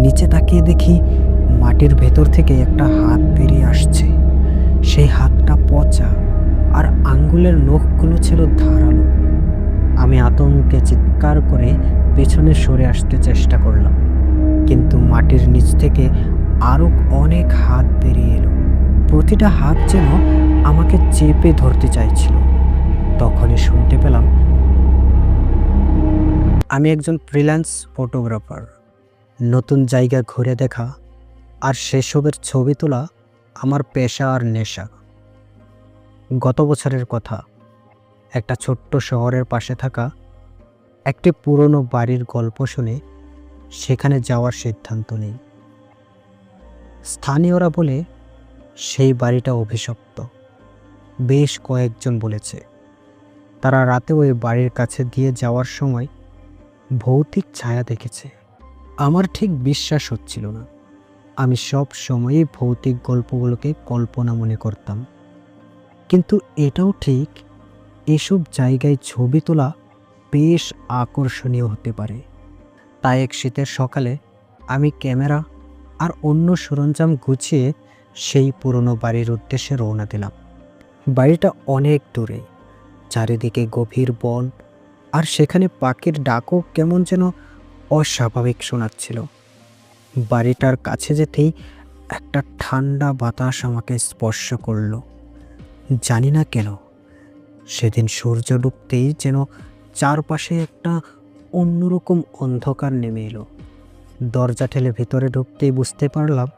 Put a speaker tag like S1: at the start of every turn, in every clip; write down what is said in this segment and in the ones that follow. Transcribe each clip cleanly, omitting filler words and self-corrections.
S1: নিচে তাকিয়ে দেখি মাটির ভেতর থেকে একটা হাত বেরিয়ে আসছে। সেই হাতটা পচা আর আঙ্গুলের নখগুলো ছিল ধারালো। আমি আতঙ্কে চিৎকার করে পেছনে সরে আসতে চেষ্টা করলাম, কিন্তু মাটির নিচ থেকে আরো অনেক হাত বেরিয়ে এলো। প্রতিটা হাত যেন আমাকে চেপে ধরতে চাইছিল। তখনই শুনতে পেলাম, আমি একজন ফ্রিল্যান্স ফটোগ্রাফার। নতুন জায়গা ঘুরে দেখা আর সেসবের ছবি তোলা আমার পেশা আর নেশা। গত বছরের কথা, একটা ছোট্ট শহরের পাশে থাকা একটি পুরনো বাড়ির গল্প শুনে সেখানে যাওয়ার সিদ্ধান্ত নেই। স্থানীয়রা বলে সেই বাড়িটা অভিশপ্ত। বেশ কয়েকজন বলেছে তারা রাতে ওই বাড়ির কাছে দিয়ে যাওয়ার সময় ভৌতিক ছায়া দেখেছে। আমার ঠিক বিশ্বাস হচ্ছিল না। আমি সব সময়ই ভৌতিক গল্পগুলোকে কল্পনা মনে করতাম, কিন্তু এটাও ঠিক, এসব জায়গায় ছবি তোলা বেশ আকর্ষণীয় হতে পারে। তাই এক শীতের সকালে আমি ক্যামেরা আর অন্য সরঞ্জাম গুছিয়ে সেই পুরনো বাড়ির উদ্দেশ্যে রওনা দিলাম। বাড়িটা অনেক দূরে, চারিদিকে গভীর বন, আর সেখানে পাখির ডাকও কেমন যেন অস্বাভাবিক শোনাচ্ছিল। বাড়িটার কাছে যেতেই একটা ঠান্ডা বাতাস আমাকে স্পর্শ করল। জানি না কেন, সেদিন সূর্য ডুবতেই যেন চারপাশে একটা অন্যরকম অন্ধকার নেমে এলো। দরজা ঠেলে ভেতরে ঢুকতেই বুঝতে পারলাম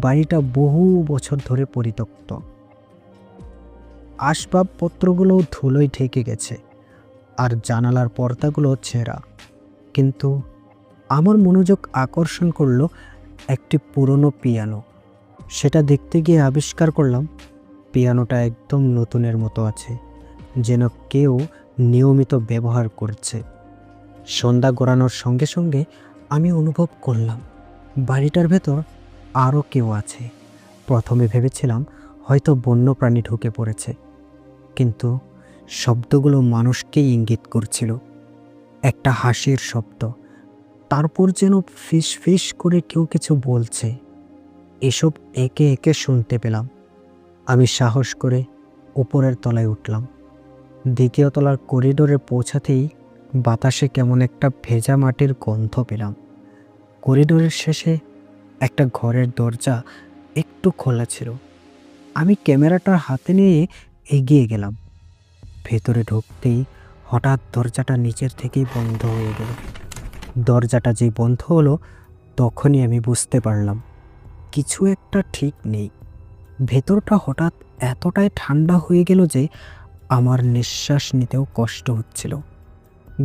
S1: বাড়িটা বহু বছর ধরে পরিত্যক্ত। আসবাবপত্রগুলো ধুলোয় ঢেকে গেছে আর জানালার পর্দাগুলো ছেঁড়া। কিন্তু আমার মনোযোগ আকর্ষণ করলো একটি পুরনো পিয়ানো। সেটা দেখতে গিয়ে আবিষ্কার করলাম পিয়ানোটা একদম নতুনের মতো আছে, যেন কেউ নিয়মিত ব্যবহার করছে। সন্ধ্যা গড়ানোর সঙ্গে সঙ্গে আমি অনুভব করলাম বাড়িটার ভেতর আরও কেউ আছে। প্রথমে ভেবেছিলাম হয়তো বন্যপ্রাণী ঢুকে পড়েছে, কিন্তু শব্দগুলো মানুষকেই ইঙ্গিত করছিল। একটা হাসির শব্দ, তারপর যেন ফিস ফিস করে কেউ কিছু বলছে। এসব একে একে শুনতে পেলাম। আমি সাহস করে উপরের তলায় উঠলাম। দ্বিতীয় তলার করিডোরে পৌঁছাতেই বাতাসে কেমন একটা ভেজা মাটির গন্ধ পেলাম। করিডোরের শেষে একটা ঘরের দরজা একটু খোলা ছিল। আমি ক্যামেরাটা হাতে নিয়ে এগিয়ে গেলাম। ভেতরে ঢুকতেই হঠাৎ দরজাটা নিচের থেকেই বন্ধ হয়ে গেল। দরজাটা যে বন্ধ হলো, তখনই আমি বুঝতে পারলাম কিছু একটা ঠিক নেই। ভেতরটা হঠাৎ এতটাই ঠান্ডা হয়ে গেল যে আমার নিঃশ্বাস নিতেও কষ্ট হচ্ছিল।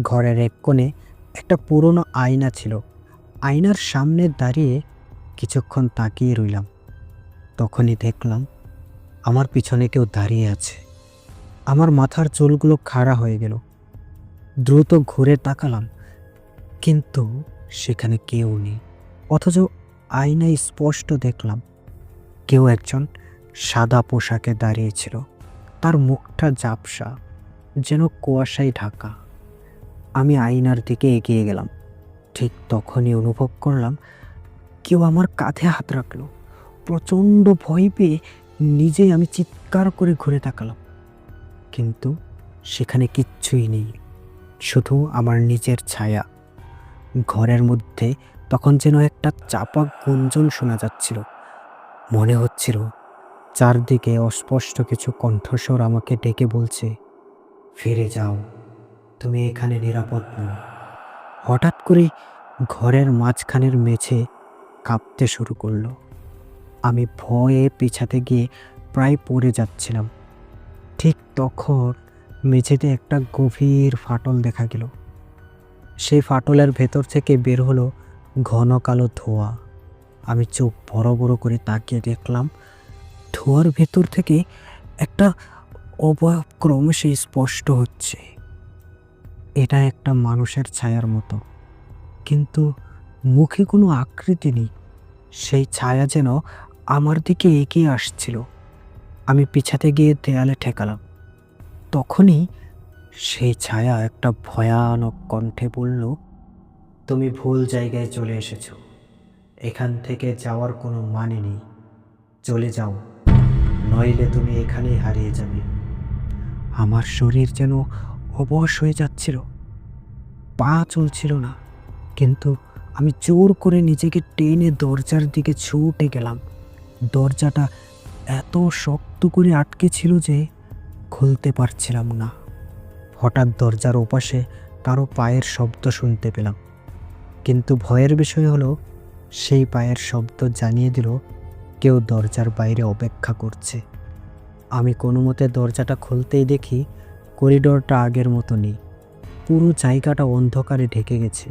S1: ঘরের এক কোণে একটা পুরনো আয়না ছিল। আয়নার সামনে দাঁড়িয়ে কিছুক্ষণ তাকিয়ে রইলাম। তখনই দেখলাম আমার পিছনে কেউ দাঁড়িয়ে আছে। আমার মাথার চুলগুলো খাড়া হয়ে গেল। দ্রুত ঘুরে তাকালাম, কিন্তু সেখানে কেউ নেই। অথচ আয়নায় স্পষ্ট দেখলাম কেউ একজন সাদা পোশাকে দাঁড়িয়েছিল। তার মুখটা ঝাপসা, যেন কুয়াশায় ঢাকা। আমি আয়নার দিকে এগিয়ে গেলাম। ঠিক তখনই অনুভব করলাম কেউ আমার কাঁধে হাত রাখলো। প্রচণ্ড ভয় পেয়ে নিজেই আমি চিৎকার করে ঘুরে তাকালাম, কিন্তু সেখানে কিচ্ছুই নেই, শুধু আমার নিজের ছায়া। ঘরের মধ্যে তখন যেন একটা চাপা গুঞ্জন শোনা যাচ্ছিল। মনে হচ্ছিল চারদিকে অস্পষ্ট কিছু কণ্ঠস্বর আমাকে ডেকে বলছে, ফিরে যাও, তুমি এখানে নিরাপদ নও। হঠাৎ করে ঘরের মাঝখানের মেঝে কাঁপতে শুরু করলো। আমি ভয়ে পিছাতে গিয়ে প্রায় পড়ে যাচ্ছিলাম। ঠিক তখন মেঝেতে একটা গভীর ফাটল দেখা গেল। সেই ফাটলের ভেতর থেকে বের হলো ঘন কালো ধোঁয়া। আমি চোখ বড় বড় করে তাকিয়ে দেখলাম ধোঁয়ার ভেতর থেকে একটা অবয়ব ক্রমশই স্পষ্ট হচ্ছে। এটা একটা মানুষের ছায়ার মতো, কিন্তু মুখে কোনো আকৃতি নেই। সেই ছায়া যেন আমার দিকে এগিয়ে আসছিল। আমি পিছাতে গিয়ে দেয়ালে ঠেকালাম। তখনই সেই ছায়া একটা ভয়ানক কণ্ঠে বলল, তুমি ভুল জায়গায় চলে এসেছো। এখান থেকে যাওয়ার কোনো মানে নেই। চলে যাও, নইলে তুমি এখানেই হারিয়ে যাবে। আমার শরীর যেন অবশ হয়ে যাচ্ছিল, পা চলছিল না, কিন্তু আমি জোর করে নিজেকে টেনে দরজার দিকে ছুটে গেলাম। দরজাটা এত শক্ত করে আটকে ছিল যে খুলতে পারছিলাম না। হঠাৎ দরজার ওপাশে কারো পায়ের শব্দ শুনতে পেলাম, কিন্তু ভয়ের বিষয় হলো সেই পায়ের শব্দ জানিয়ে দিল কেউ দরজার বাইরে অপেক্ষা করছে। আমি কোনো মতে দরজাটা খুলতেই দেখি করিডোরটা আগের মতো নেই, পুরো জায়গাটা অন্ধকারে ঢেকে গেছে।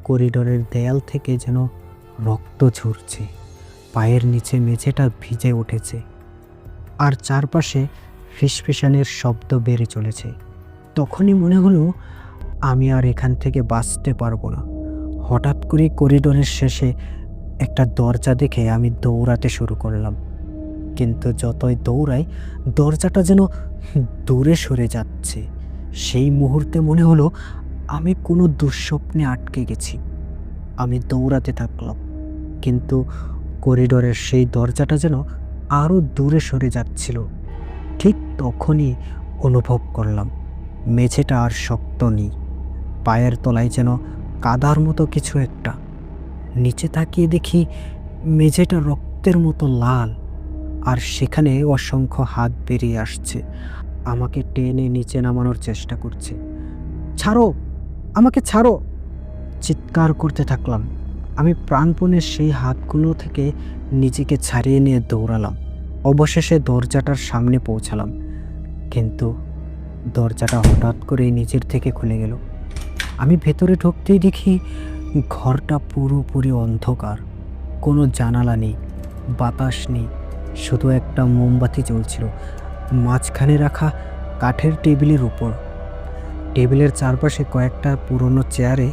S1: করিডোরের দেয়াল থেকে যেন রক্ত ঝরছে, পায়ের নিচে মেঝেটা ভিজে উঠেছে, আর চারপাশে ফিসফিসানির শব্দ বেড়ে চলেছে। তখনই মনে হলো আমি আর এখান থেকে বাঁচতে পারবো না। হঠাৎ করে করিডোরের শেষে একটা দরজা দেখে আমি দৌড়াতে শুরু করলাম, কিন্তু যতই দৌড়াই দরজাটা যেন দূরে সরে যাচ্ছে। সেই মুহূর্তে মনে হলো আমি কোনো দুঃস্বপ্নে আটকে গেছি। আমি দৌড়াতে থাকলাম, কিন্তু করিডোরের সেই দরজাটা যেন আরও দূরে সরে যাচ্ছিল। ঠিক তখনই অনুভব করলাম মেঝেটা আর শক্ত নেই, পায়ের তলায় যেন কাদার মতো কিছু একটা। নিচে তাকিয়ে দেখি মেঝেটা রক্তের মতো লাল, আর সেখানে অসংখ্য হাত বেরিয়ে আসছে, আমাকে টেনে নিচে নামানোর চেষ্টা করছে। ছাড়ো, আমাকে ছাড়ো, চিৎকার করতে থাকলাম। আমি প্রাণপণে সেই হাতগুলো থেকে নিজেকে ছাড়িয়ে নিয়ে দৌড়ালাম। অবশেষে দরজাটার সামনে পৌঁছালাম, কিন্তু দরজাটা হঠাৎ করেই নিজের থেকে খুলে গেল। আমি ভেতরে ঢুকতেই দেখি ঘরটা পুরোপুরি অন্ধকার, কোনো জানালা নেই, বাতাস নেই, শুধু একটা মোমবাতি জ্বলছিল মাঝখানে রাখা কাঠের টেবিলের উপর। টেবিলের চারপাশে কয়েকটা পুরনো চেয়ারে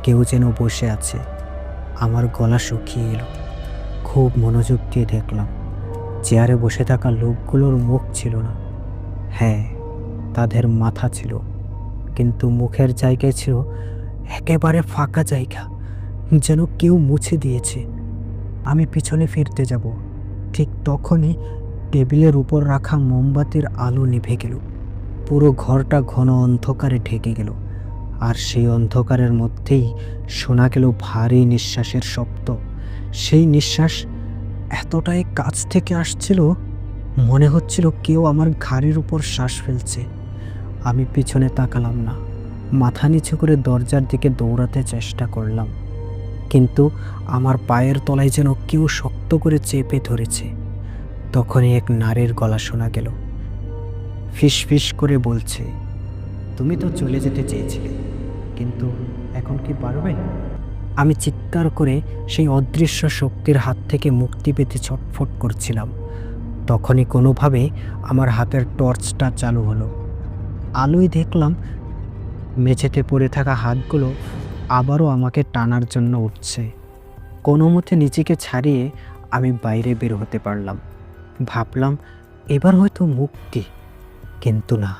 S1: কেউ যেন বসে আছে। আমার গলা শুকিয়ে এলো, খুব মনোযোগ দিয়ে দেখলাম। চেয়ারে বসে থাকা লোকগুলোর মুখ ছিল না, হ্যাঁ তাদের মাথা ছিল, কিন্তু মুখের জায়গায় ছিল একেবারে ফাঁকা জায়গা, যেন কেউ মুছে দিয়েছে। আমি পিছনে ফিরতে যাব, ঠিক তখনই টেবিলের উপর রাখা মোমবাতির আলো নিভে গেল। পুরো ঘরটা ঘন অন্ধকারে ঢেকে গেল, আর সেই অন্ধকারের মধ্যেই শোনা গেল ভারী নিঃশ্বাসের শব্দ। সেই নিঃশ্বাস এতটাই কাছ থেকে আসছিল, মনে হচ্ছিল কেউ আমার ঘাড়ের উপর শ্বাস ফেলছে। আমি পিছনে তাকালাম না, মাথা নিচু করে দরজার দিকে দৌড়াতে চেষ্টা করলাম, কিন্তু আমার পায়ের তলায় যেন কেউ শক্ত করে চেপে ধরেছে। তখনই এক নারীর গলা শোনা গেল, ফিস ফিস করে বলছে, তুমি তো চলে যেতে চেয়েছিলে, কিন্তু এখন কি পারবে? আমি চিৎকার করে সেই অদৃশ্য শক্তির হাত থেকে মুক্তি পেতে ছটফট করছিলাম। তখনই কোনোভাবে আমার হাতের টর্চটা চালু হলো। আলোয় দেখলাম মেঝেতে পড়ে থাকা হাতগুলো আবারও আমাকে টানার জন্য উঠছে। কোনো মতে নিজেকে ছাড়িয়ে আমি বাইরে বের হতে পারলাম। ভাবলাম এবার হয়তো মুক্তি, কিন্তু না,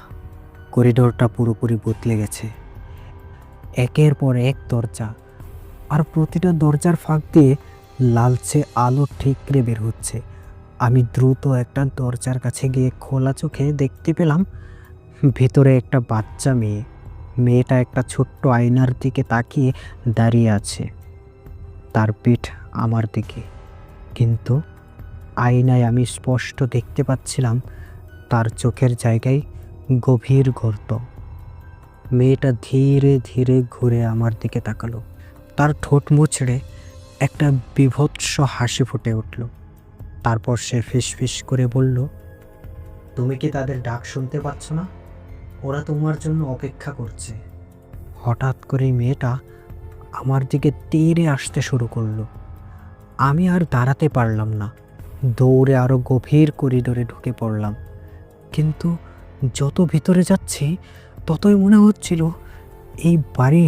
S1: করিডোরটা পুরোপুরি বদলে গেছে। একের পর এক দরজা, আর প্রতিটা দরজার ফাঁক দিয়ে লালচে আলো ঠিকরে বের হচ্ছে। আমি দ্রুত একটা দরজার কাছে গিয়ে খোলা চোখে দেখতে পেলাম ভেতরে একটা বাচ্চা মেয়ে। মেয়েটা একটা ছোট্ট আয়নার দিকে তাকিয়ে দাঁড়িয়ে আছে, তার পিঠ আমার দিকে, কিন্তু আয়নায় আমি স্পষ্ট দেখতে পাচ্ছিলাম তার চোখের জায়গায় গভীর গর্ত। মেয়েটা ধীরে ধীরে ঘুরে আমার দিকে তাকালো, তার ঠোঁট মুচড়ে একটা বীভৎস হাসি ফুটে উঠল। তারপর সে ফিসফিস করে বলল, তুমি কি তাদের ডাক শুনতে পাচ্ছ না? ওরা তোমার জন্য অপেক্ষা করছে। হঠাৎ করে মেয়েটা আমার দিকে তেড়ে আসতে শুরু করলো। আমি আর দাঁড়াতে পারলাম না, দৌড়ে আরো গভীর করিডোরে ঢুকে পড়লাম। কিন্তু যত ভিতরে যাচ্ছি ততই মনে হচ্ছিল এই বাড়ি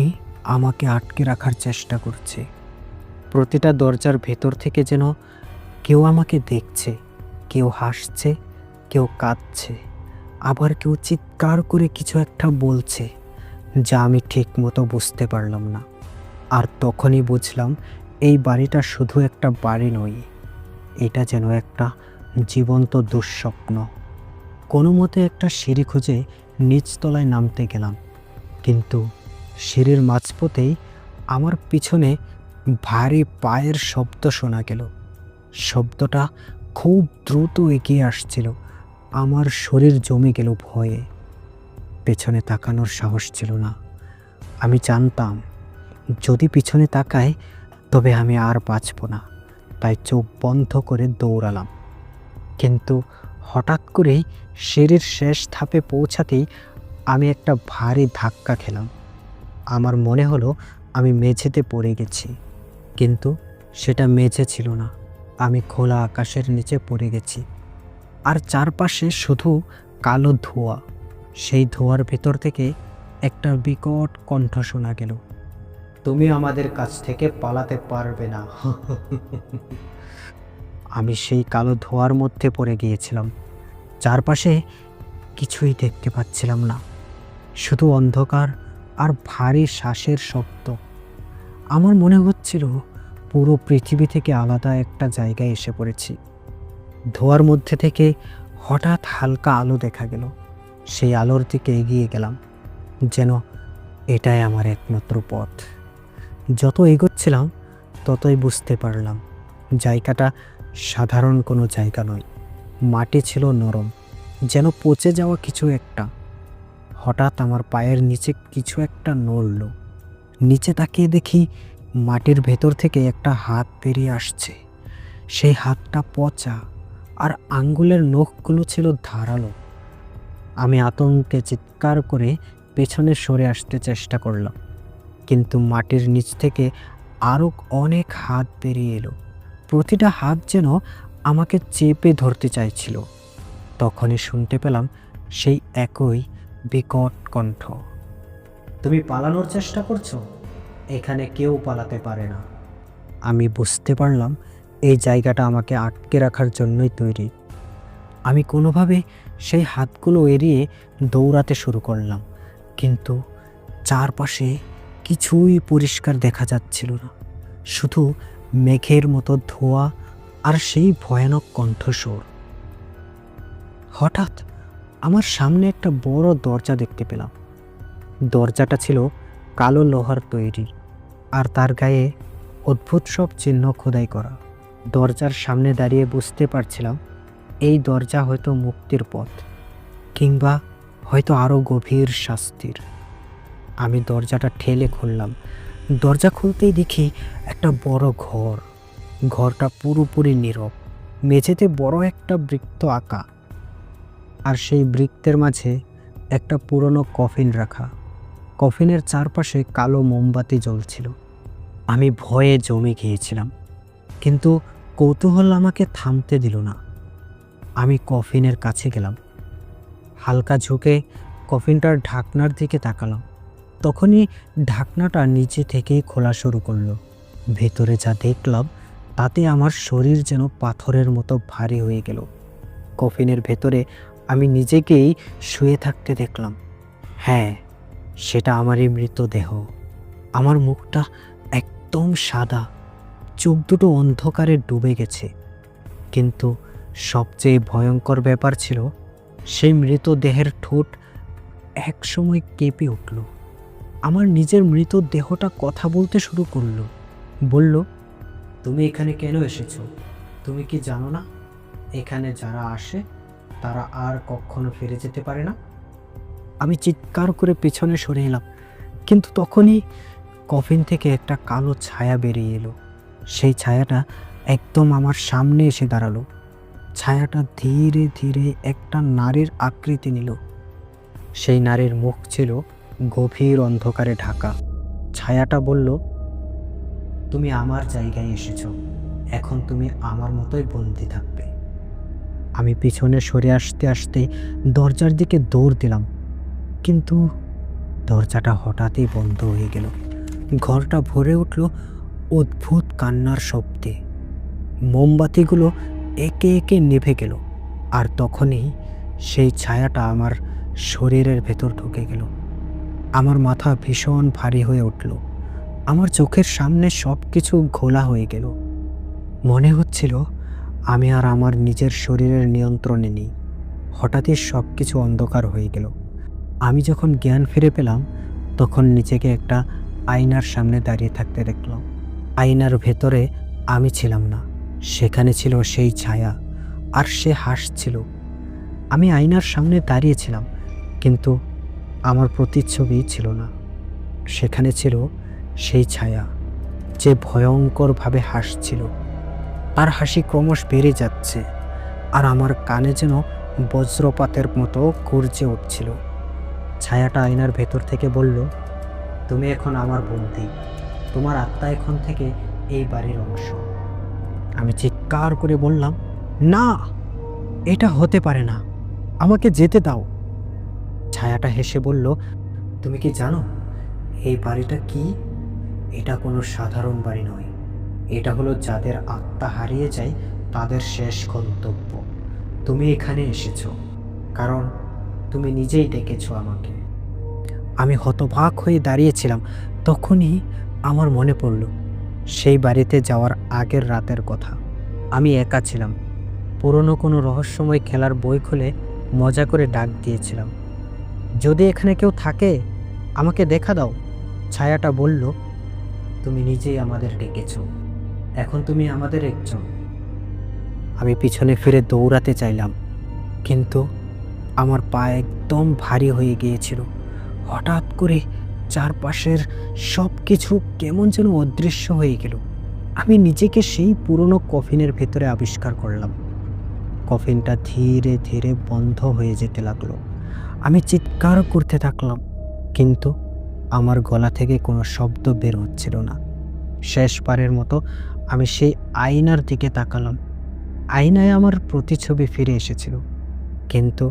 S1: আমাকে আটকে রাখার চেষ্টা করছে। প্রতিটা দরজার ভেতর থেকে যেন কেউ আমাকে দেখছে, কেউ হাসছে, কেউ কাঁদছে, আবার কেউ চিৎকার করে কিছু একটা বলছে, যা আমি ঠিক মতো বুঝতে পারলাম না। আর তখনই বুঝলাম এই বাড়িটা শুধু একটা বাড়ি নয়, এটা যেন একটা জীবন্ত দুঃস্বপ্ন। কোনো মতে একটা সিঁড়ি খুঁজে নিচতলায় নামতে গেলাম, কিন্তু সিঁড়ির মাঝপথেই আমার পিছনে ভারী পায়ের শব্দ শোনা গেল। শব্দটা খুব দ্রুত এগিয়ে আসছিল। আমার শরীর জমে গেল ভয়ে। পেছনে তাকানোর সাহস ছিল না। আমি জানতাম যদি পিছনে তাকাই তবে আমি আর বাঁচব না। তাই চোখ বন্ধ করে দৌড়ালাম। কিন্তু হঠাৎ করেই সিঁড়ির শেষ ধাপে পৌঁছাতেই আমি একটা ভারী ধাক্কা খেলাম। আমার মনে হলো আমি মেঝেতে পড়ে গেছি, কিন্তু সেটা মেঝে ছিল না। আমি খোলা আকাশের নিচে পড়ে গেছি, আর চারপাশে শুধু কালো ধোঁয়া। সেই ধোঁয়ার ভেতর থেকে একটা বিকট কণ্ঠ শোনা গেল, তুমি আমাদের কাছ থেকে পালাতে পারবে না। আমি সেই কালো ধোঁয়ার মধ্যে পড়ে গিয়েছিলাম। চারপাশে কিছুই দেখতে পাচ্ছিলাম না, শুধু অন্ধকার আর ভারী শ্বাসের শব্দ। আমার মনে হচ্ছিল পুরো পৃথিবী থেকে আলাদা একটা জায়গায় এসে পড়েছি। ধোঁয়ার মধ্যে থেকে হঠাৎ হালকা আলো দেখা গেল। সেই আলোর দিকে এগিয়ে গেলাম, যেন এটাই আমার একমাত্র পথ। যত এগোচ্ছিলাম ততই বুঝতে পারলাম জায়গাটা সাধারণ কোনো জায়গা নয়। মাটি ছিল নরম, যেন পচে যাওয়া কিছু একটা। হঠাৎ আমার পায়ের নিচে কিছু একটা নড়ল। নিচে তাকিয়ে দেখি মাটির ভেতর থেকে একটা হাত বেরিয়ে আসছে। সেই হাতটা পচা, আর আঙ্গুলের নখগুলো ছিল ধারালো। আমি আতঙ্কে চিৎকার করে পেছনে সরে আসতে চেষ্টা করলাম, কিন্তু মাটির নিচ থেকে আরও অনেক হাত বেরিয়ে এলো। প্রতিটা হাত যেন আমাকে চেপে ধরতে চাইছিল। তখনই শুনতে পেলাম সেই একই বিকট কণ্ঠ, তুমি পালানোর চেষ্টা করছো? এখানে কেউ পালাতে পারে না। আমি বুঝতে পারলাম এই জায়গাটা আমাকে আটকে রাখার জন্যই তৈরি। আমি কোনোভাবে সেই হাতগুলো এড়িয়ে দৌড়াতে শুরু করলাম, কিন্তু চারপাশে কিছুই পরিষ্কার দেখা যাচ্ছিল না, শুধু মেঘের মতো ধোঁয়া আর সেই ভয়ানক কণ্ঠস্বর। হঠাৎ আমার সামনে একটা বড় দরজা দেখতে পেলাম। দরজাটা ছিল কালো লোহার তৈরি, আর তার গায়ে অদ্ভুত সব চিহ্ন খোদাই করা। দরজার সামনে দাঁড়িয়ে বুঝতে পারছিলাম এই দরজা হয়তো মুক্তির পথ, কিংবা হয়তো আরও গভীর শাস্তির। আমি দরজাটা ঠেলে খুললাম। দরজা খুলতেই দেখি একটা বড় ঘর। ঘরটা পুরোপুরি নীরব। মেঝেতে বড় একটা বৃত্ত আঁকা, আর সেই বৃত্তের মাঝে একটা পুরনো কফিন রাখা। কফিনের চারপাশে কালো মোমবাতি জ্বলছিল। আমি ভয়ে জমে গিয়েছিলাম, কিন্তু কৌতূহল আমাকে থামতে দিল না। আমি কফিনের কাছে গেলাম, হালকা ঝুঁকে কফিনটার ঢাকনার দিকে তাকালাম। তখনই ঢাকনাটা নিচে থেকেই খোলা শুরু করলো। ভেতরে যা দেখলাম তাতে আমার শরীর যেন পাথরের মতো ভারী হয়ে গেল। কফিনের ভেতরে আমি নিজেকেই শুয়ে থাকতে দেখলাম। হ্যাঁ, সেটা আমারই মৃতদেহ। আমার মুখটা একদম সাদা, চোখ দুটো অন্ধকারে ডুবে গেছে। কিন্তু সবচেয়ে ভয়ঙ্কর ব্যাপার ছিল সেই মৃতদেহের ঠোঁট একসময় কেঁপে উঠল। আমার নিজের মৃতদেহটা কথা বলতে শুরু করলো। বলল, তুমি এখানে কেন এসেছো? তুমি কি জানো না এখানে যারা আসে তারা আর কখনো ফিরে যেতে পারে না? আমি চিৎকার করে পেছনে সরে এলাম, কিন্তু তখনই কফিন থেকে একটা কালো ছায়া বেরিয়ে এলো। সেই ছায়াটা একদম আমার সামনে এসে দাঁড়ালো। ছায়াটা ধীরে ধীরে একটা নারীর আকৃতি নিল। সেই নারীর মুখ ছিল গভীর অন্ধকারে ঢাকা। ছায়াটা বলল, তুমি আমার জায়গায় এসেছো, এখন তুমি আমার মতোই বন্দি থাকবে। আমি পিছনে সরে আসতে আসতে দরজার দিকে দৌড় দিলাম, কিন্তু দরজাটা হঠাৎই বন্ধ হয়ে গেল। ঘরটা ভরে উঠল অদ্ভুত কান্নার শব্দে। মোমবাতিগুলো একে একে নিভে গেল, আর তখনই সেই ছায়াটা আমার শরীরের ভেতর ঢুকে গেল। আমার মাথা ভীষণ ভারী হয়ে উঠল। আমার চোখের সামনে সব কিছু ঘোলা হয়ে গেল। মনে হচ্ছিল আমি আর আমার নিজের শরীরের নিয়ন্ত্রণে নেই। হঠাৎই সব কিছু অন্ধকার হয়ে গেল। আমি যখন জ্ঞান ফিরে পেলাম তখন নিজেকে একটা আয়নার সামনে দাঁড়িয়ে থাকতে দেখলাম। আয়নার ভেতরে আমি ছিলাম না, সেখানে ছিল সেই ছায়া, আর সে হাসছিল। আমি আয়নার সামনে দাঁড়িয়েছিলাম, কিন্তু আমার প্রতিচ্ছবি ছিল না। সেখানে ছিল সেই ছায়া, যে ভয়ঙ্করভাবে হাসছিল। তার হাসি ক্রমশ বেড়ে যাচ্ছে, আর আমার কানে যেন বজ্রপাতের মতো গর্জে উঠছিল। ছায়াটা আয়নার ভেতর থেকে বলল, তুমি এখন আমার বন্দী, তোমার আত্মা এখন থেকে এই বাড়ির অংশ। আমি চিৎকার করে বললাম, না, এটা হতে পারে না, আমাকে যেতে দাও। ছায়াটা হেসে বলল, তুমি কি জানো এই বাড়িটা কি? এটা কোনো সাধারণ বাড়ি নয়। এটা হলো যাদের আত্মা হারিয়ে যায় তাদের শেষ গন্তব্য। তুমি এখানে এসেছো কারণ তুমি নিজেই ডেকেছো আমাকে। আমি হতবাক হয়ে দাঁড়িয়েছিলাম। তখনই আমার মনে পড়ল সেই বাড়িতে যাওয়ার আগের রাতের কথা। আমি একা ছিলাম। পুরনো কোনো রহস্যময় খেলার বই খুলে মজা করে ডাক দিয়েছিলাম, যদি এখানে কেউ থাকে আমাকে দেখা দাও। ছায়াটা বলল, তুমি নিজেই আমাদের ডেকেছো, এখন তুমি আমাদের একজন। আমি পিছনে ফিরে দৌড়াতে চাইলাম, কিন্তু আমার পা একদম ভারী হয়ে গিয়েছিল। হঠাৎ করে চারপাশের সব কিছু কেমন যেন অদৃশ্য হয়ে গেল। আমি নিজেকে সেই পুরনো কফিনের ভেতরে আবিষ্কার করলাম। কফিনটা ধীরে ধীরে বন্ধ হয়ে যেতে লাগলো। আমি চিৎকার করতে থাকলাম, কিন্তু আমার গলা থেকে কোনো শব্দ বের হচ্ছিল না। শেষবারের মতো আমি সেই আয়নার দিকে তাকালাম। আয়নায় আমার প্রতিচ্ছবি ফিরে এসেছিল, কিন্তু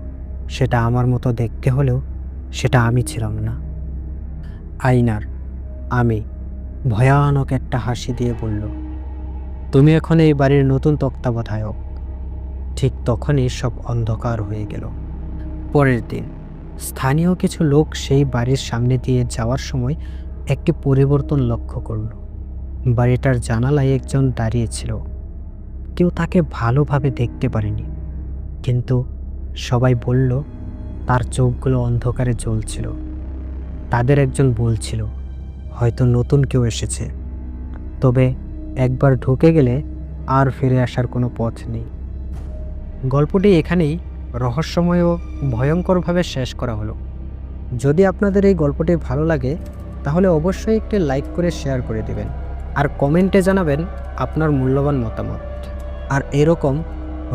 S1: সেটা আমার মতো দেখতে হলেও সেটা আমি ছিলাম না। আয়নার আমি ভয়ানক একটা হাসি দিয়ে বলল, তুমি এখন এই বাড়ির নতুন তত্ত্বাবধায়ক। ঠিক তখনই সব অন্ধকার হয়ে গেল। পরের দিন স্থানীয় কিছু লোক সেই বাড়ির সামনে দিয়ে যাওয়ার সময় একটি পরিবর্তন লক্ষ্য করল। বাড়িটার জানালায় একজন দাঁড়িয়েছিল। কেউ তাকে ভালোভাবে দেখতে পারেনি, কিন্তু সবাই বলল তার চোখগুলো অন্ধকারে জ্বলছিল। তাদের একজন বলছিল, হয়তো নতুন কেউ এসেছে, তবে একবার ঢুকে গেলে আর ফিরে আসার কোনো পথ নেই। গল্পটি এখানেই রহস্যময় ও ভয়ঙ্করভাবে শেষ করা হলো। যদি আপনাদের এই গল্পটি ভালো লাগে তাহলে অবশ্যই একটি লাইক করে শেয়ার করে দেবেন, আর কমেন্টে জানাবেন আপনার মূল্যবান মতামত। আর এরকম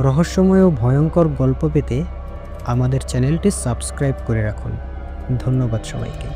S1: রহস্যময় ও ভয়ঙ্কর গল্প পেতে আমাদের চ্যানেলটি সাবস্ক্রাইব করে রাখুন। ধন্যবাদ সবাইকে।